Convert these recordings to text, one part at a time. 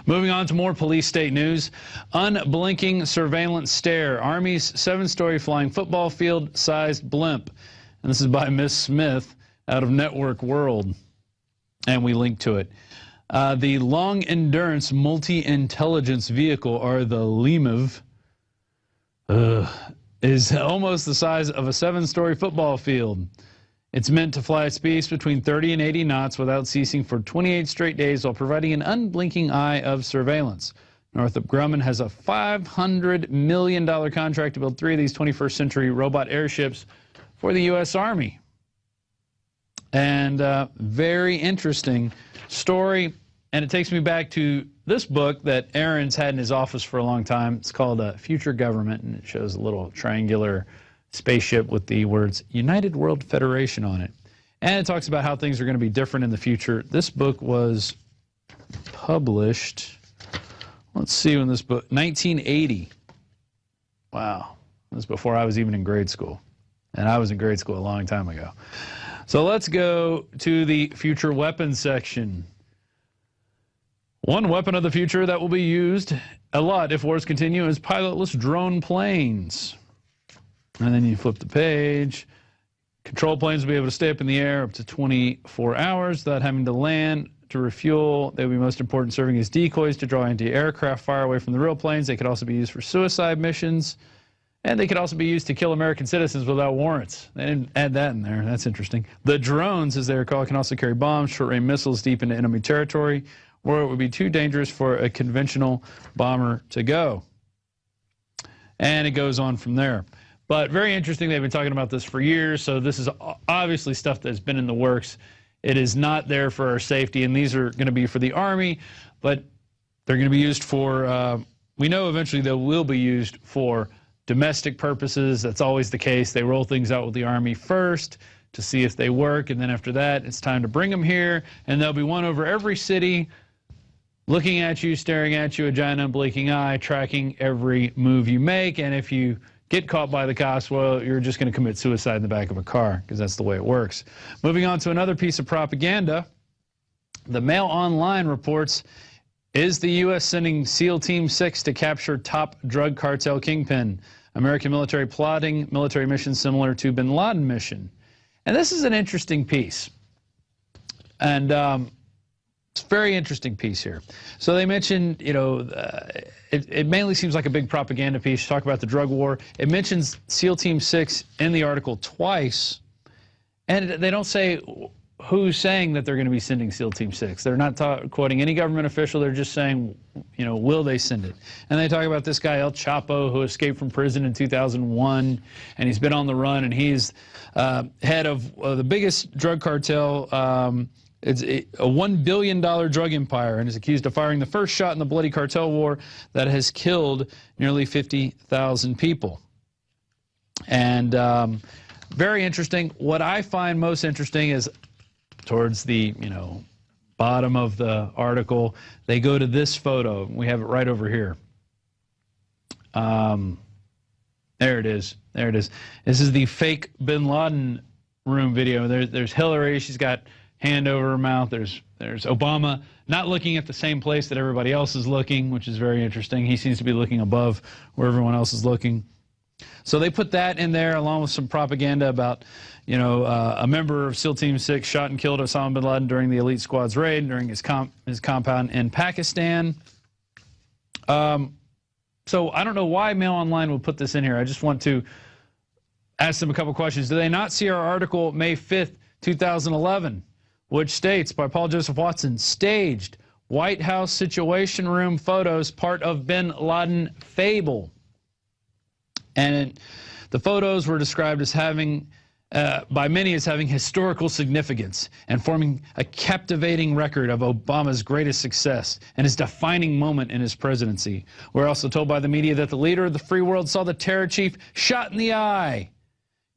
Moving on to more police state news. Unblinking surveillance stare. Army's 7-story flying football field-sized blimp. And this is by Miss Smith out of Network World. And we link to it. The Long Endurance Multi-Intelligence Vehicle, or the LEMIV, is almost the size of a 7-story football field. It's meant to fly at speeds between 30 and 80 knots without ceasing for 28 straight days while providing an unblinking eye of surveillance. Northrop Grumman has a $500 million contract to build 3 of these 21st century robot airships for the U.S. Army. And very interesting story. And it takes me back to this book that Aaron's had in his office for a long time. It's called Future Government, and it shows a little triangular spaceship with the words United World Federation on it. And it talks about how things are going to be different in the future. This book was published, let's see when this book, 1980. Wow. This was before I was even in grade school. And I was in grade school a long time ago. So let's go to the future weapons section. One weapon of the future that will be used a lot if wars continue is pilotless drone planes. And then you flip the page. Control planes will be able to stay up in the air up to 24 hours without having to land to refuel. They will be most important serving as decoys to draw anti-aircraft fire away from the real planes. They could also be used for suicide missions. And they could also be used to kill American citizens without warrants. They didn't add that in there. That's interesting. The drones, as they are called, can also carry bombs, short-range missiles deep into enemy territory, where it would be too dangerous for a conventional bomber to go. And it goes on from there. But very interesting. They've been talking about this for years, so this is obviously stuff that's been in the works. It is not there for our safety, and these are going to be for the Army, but they're going to be used for, we know eventually they will be used for domestic purposes. That's always the case. They roll things out with the Army first to see if they work, and then after that, it's time to bring them here, and there'll be one over every city looking at you, staring at you, a giant unblinking eye, tracking every move you make, and if you get caught by the cops, well, you're just going to commit suicide in the back of a car, because that's the way it works. Moving on to another piece of propaganda. The Mail Online reports, is the U.S. sending SEAL Team 6 to capture top drug cartel kingpin? American military plotting military mission similar to bin Laden mission. And this is an interesting piece. And it's a very interesting piece here. So they mentioned, you know, it mainly seems like a big propaganda piece. Talk about the drug war. It mentions SEAL Team 6 in the article twice, and they don't say who's saying that they're going to be sending SEAL Team 6. They're not quoting any government official. They're just saying, you know, will they send it? And they talk about this guy, El Chapo, who escaped from prison in 2001, and he's been on the run, and he's head of the biggest drug cartel. It's a $1 billion drug empire, and is accused of firing the first shot in the bloody cartel war that has killed nearly 50,000 people. And very interesting. What I find most interesting is towards the, you know, bottom of the article, they go to this photo. We have it right over here. There it is. There it is. This is the fake bin Laden room video. There's Hillary. She's got hand over her mouth. There's Obama not looking at the same place that everybody else is looking, which is very interesting. He seems to be looking above where everyone else is looking. So they put that in there along with some propaganda about, you know, a member of SEAL Team 6 shot and killed Osama bin Laden during the elite squad's raid during his compound in Pakistan. So I don't know why Mail Online would put this in here. I just want to ask them a couple questions. Do they not see our article May 5th, 2011? Which states, by Paul Joseph Watson, staged White House Situation Room photos, part of bin Laden fable. And the photos were described as having, by many, as having historical significance and forming a captivating record of Obama's greatest success and his defining moment in his presidency. We're also told by the media that the leader of the free world saw the terror chief shot in the eye.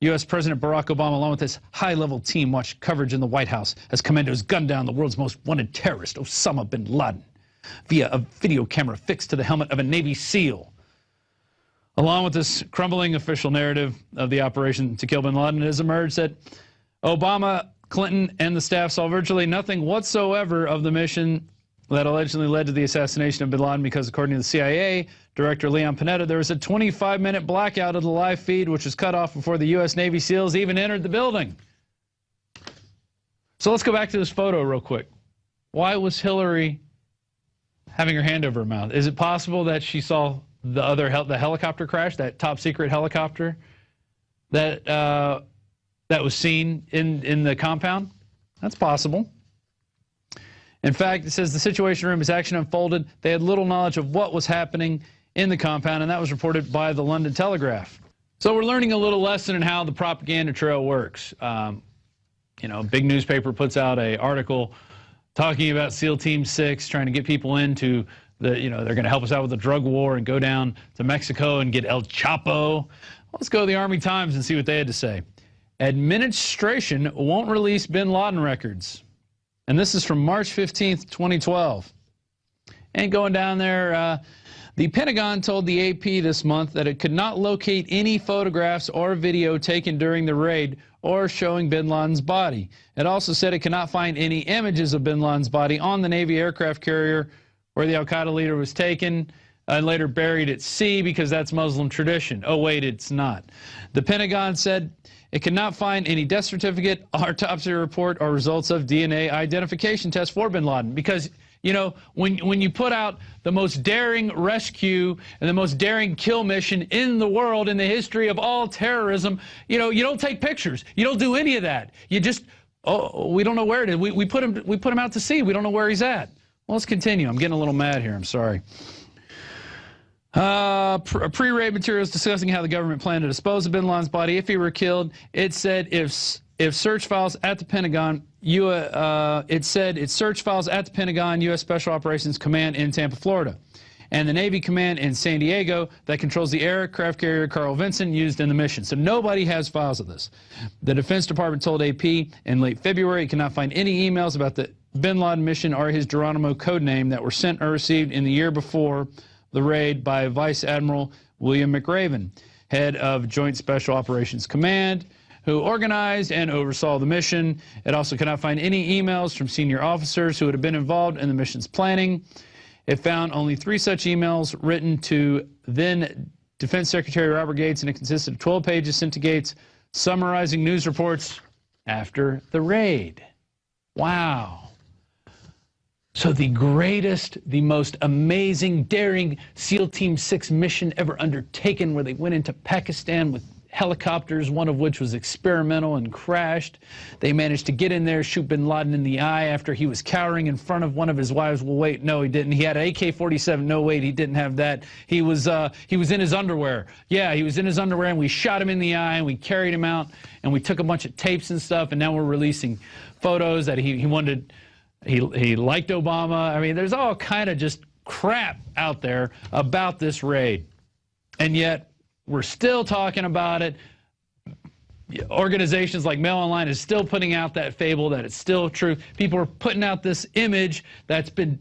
U.S. President Barack Obama, along with his high-level team, watched coverage in the White House as commandos gunned down the world's most wanted terrorist, Osama bin Laden, via a video camera fixed to the helmet of a Navy SEAL. Along with this crumbling official narrative of the operation to kill bin Laden, it has emerged that Obama, Clinton, and the staff saw virtually nothing whatsoever of the mission that allegedly led to the assassination of bin Laden because, according to the CIA Director Leon Panetta, there was a 25-minute blackout of the live feed, which was cut off before the U.S. Navy SEALs even entered the building. So let's go back to this photo real quick. Why was Hillary having her hand over her mouth? Is it possible that she saw the helicopter crash, that top-secret helicopter that that was seen in the compound? That's possible. In fact, it says the Situation Room, as action unfolded, they had little knowledge of what was happening in the compound, and that was reported by the London Telegraph. So we're learning a little lesson in how the propaganda trail works. You know, a big newspaper puts out an article talking about SEAL Team 6, trying to get people into the, you know, they're going to help us out with the drug war and go down to Mexico and get El Chapo. Let's go to the Army Times and see what they had to say. Administration won't release bin Laden records. And this is from March 15th, 2012. And going down there, the Pentagon told the AP this month that it could not locate any photographs or video taken during the raid or showing bin Laden's body. It also said it could not find any images of bin Laden's body on the Navy aircraft carrier where the al-Qaeda leader was taken and later buried at sea because that's Muslim tradition. Oh, wait, it's not. The Pentagon said it could not find any death certificate, autopsy report, or results of DNA identification tests for bin Laden. Because, you know, when you put out the most daring rescue and the most daring kill mission in the world in the history of all terrorism, you know, you don't take pictures. You don't do any of that. You just, oh, we don't know where it is. We put him out to sea. We don't know where he's at. Well, let's continue. I'm getting a little mad here. I'm sorry. Pre-raid materials discussing how the government planned to dispose of bin Laden's body if he were killed. It said if search files at the Pentagon, its search files at the Pentagon, U.S. Special Operations Command in Tampa, Florida, and the Navy Command in San Diego that controls the aircraft carrier Carl Vinson used in the mission. So nobody has files of this. The Defense Department told AP in late February it cannot find any emails about the bin Laden mission or his Geronimo codename that were sent or received in the year before the raid by Vice Admiral William McRaven, head of Joint Special Operations Command, who organized and oversaw the mission. It also cannot find any emails from senior officers who would have been involved in the mission's planning. It found only 3 such emails written to then Defense Secretary Robert Gates, and it consisted of 12 pages sent to Gates summarizing news reports after the raid. Wow. So the greatest, the most amazing, daring SEAL Team 6 mission ever undertaken, where they went into Pakistan with helicopters, one of which was experimental and crashed. They managed to get in there, shoot bin Laden in the eye after he was cowering in front of one of his wives. Well, wait, no, he didn't. He had an AK-47. No, wait, he didn't have that. He was in his underwear. Yeah, he was in his underwear, and we shot him in the eye, and we carried him out, and we took a bunch of tapes and stuff, and now we're releasing photos that he wanted. He liked Obama. I mean, there's all kind of just crap out there about this raid. And yet, we're still talking about it. Organizations like Mail Online is still putting out that fable that it's still true. People are putting out this image that's been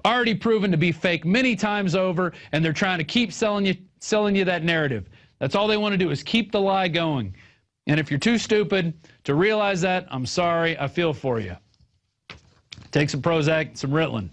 already proven to be fake many times over, and they're trying to keep selling you that narrative. That's all they want to do, is keep the lie going. And if you're too stupid to realize that, I'm sorry, I feel for you. Take some Prozac, some Ritalin.